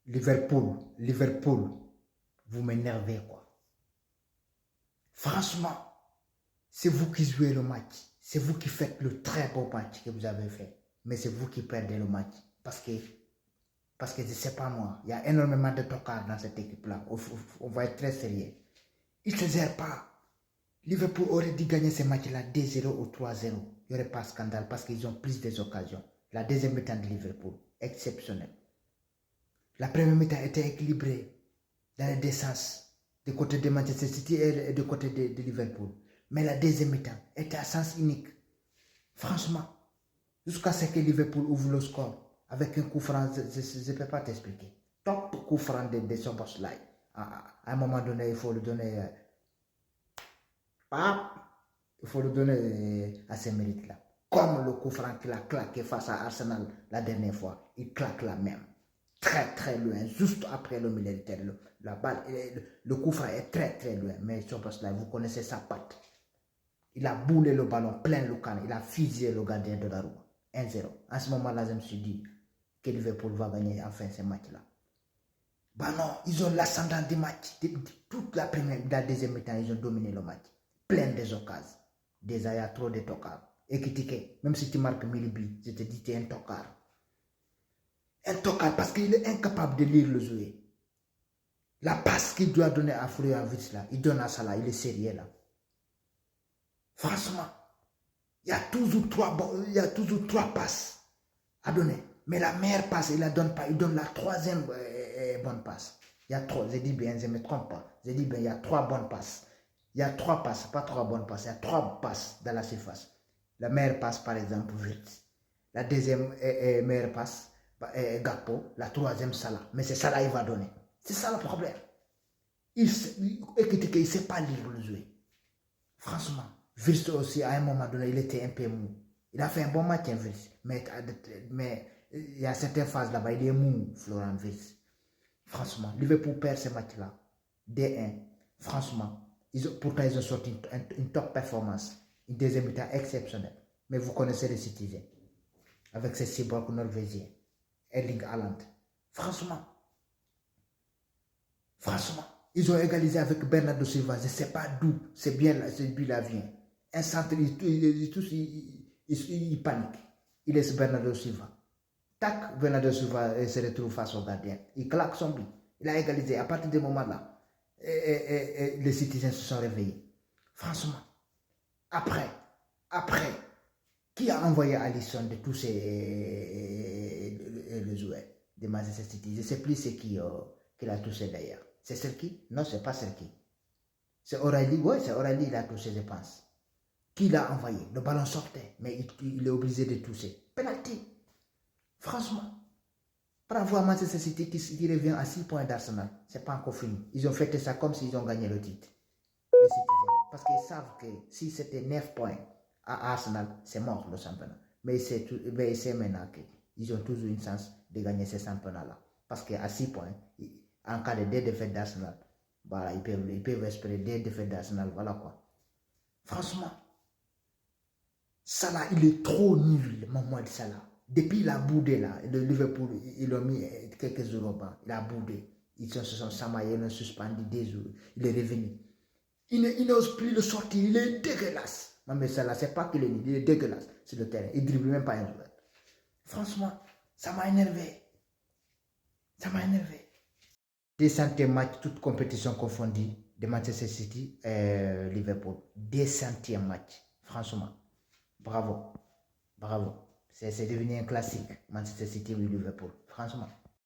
Liverpool, vous m'énervez quoi. Franchement, c'est vous qui jouez le match. C'est vous qui faites le très beau match que vous avez fait. Mais c'est vous qui perdez le match. Parce que je ne sais pas moi, il y a énormément de tocards dans cette équipe-là. On va être très sérieux. Ils ne se gèrent pas. Liverpool aurait dû gagner ce match-là 2-0 ou 3-0. Il n'y aurait pas de scandale parce qu'ils ont plus des occasions. La deuxième mi-temps de Liverpool, exceptionnelle. La première mi-temps était équilibrée dans les deux sens, du côté de Manchester City et du côté de Liverpool. Mais la deuxième mi-temps était à sens unique. Franchement, jusqu'à ce que Liverpool ouvre le score avec un coup franc, je ne peux pas t'expliquer. Top coup franc de son boss là. À un moment donné, il faut le donner. Il faut le donner à ces mérites-là. Comme le coup franc qu'il a claqué face à Arsenal la dernière fois, il claque la même. Très très loin, juste après le milieu de terrain. La balle, le coup franc est très très loin. Mais son boss là, vous connaissez sa patte. Il a boulé le ballon plein le camp. Il a fusillé le gardien de la roue. 1-0. À ce moment-là, je me suis dit que Liverpool va gagner enfin ce match-là. Bah non, ils ont l'ascendant du match. Toute la deuxième mi-temps, ils ont dominé le match. Plein des occasions. Déjà, il y a trop de tocards. Et critiquer, même si tu marques 1000 buts, je te dis, tu es un tocard. Un tocard parce qu'il est incapable de lire le jeu. La passe qu'il doit donner à Florian-Wirtz là, il donne à Salah, il est sérieux là. Franchement, il y a toujours trois passes à donner. Mais la meilleure passe, il ne la donne pas. Il donne la troisième bonne passe. Il y a trois, je dis bien, je ne me trompe pas. Je dis bien, il y a trois bonnes passes. Il y a trois passes, pas trois bonnes passes. Il y a trois passes dans la surface. La meilleure passe, par exemple, Wirtz. La deuxième meilleure passe, Gakpo. La troisième, Salah. Mais c'est Salah qu'il va donner. C'est ça le problème. Il ne sait pas lire le jeu. Franchement. Wirtz aussi, à un moment donné, il était un peu mou. Il a fait un bon match, Wirtz. Mais il y a certaines phases là-bas, il est mou, Florian Wirtz. Franchement, Liverpool perd ce match-là. D1. Franchement, pourtant ils ont sorti une top performance. Une deuxième mi-temps exceptionnelle. Mais vous connaissez les Citizens. Avec ces cyborgs norvégiens. Erling Haaland. Franchement, ils ont égalisé avec Bernardo Silva. Je ne sais pas d'où c'est bien ce but-là vient. Un centre, il panique. Il laisse Bernardo Silva. Tac, Bernardo Silva se retrouve face au gardien. Il claque son but. Il a égalisé. À partir de ce moment-là, les citoyens se sont réveillés. Franchement, après, qui a envoyé Alisson de tous les joueurs de Manchester City? Je ne sais plus c'est qui l'a touché d'ailleurs. C'est Serki? Non, c'est pas Serki. C'est O'Reilly. Oui, c'est O'Reilly qui l'a touché, je pense. Qui l'a envoyé? Le ballon sortait, mais il est obligé de toucher. Penalty. Franchement. Bravo à Manchester City qui revient à 6 points d'Arsenal. C'est pas encore fini. Ils ont fait ça comme s'ils ont gagné le titre. Les Citizens. Parce qu'ils savent que si c'était 9 points à Arsenal, c'est mort le championnat. Mais c'est maintenant qu'ils ont toujours une chance de gagner ce championnat-là. Parce qu'à 6 points, en cas de 2 défaites d'Arsenal, voilà, ils peuvent espérer 2 défaites d'Arsenal. Voilà quoi. Franchement, Salah, il est trop nul, Mohamed Salah. Depuis la boudé là, de Liverpool, ils l'ont mis quelques jours au banc. Il a boudé. Ils se sont chamaillés, ils l'ont suspendu des jours. Il est revenu. Il n'ose plus le sortir. Il est dégueulasse. Mohamed Salah, c'est pas qu'il est nul, il est dégueulasse sur le terrain. Il ne dribble même pas un joueur. Franchement, ça m'a énervé. Ça m'a énervé. Des centièmes matchs, toutes compétitions confondues, de Manchester City et Liverpool. Des centièmes matchs. Franchement. Bravo. Bravo. C'est devenu un classique, Manchester City ou Liverpool. Franchement.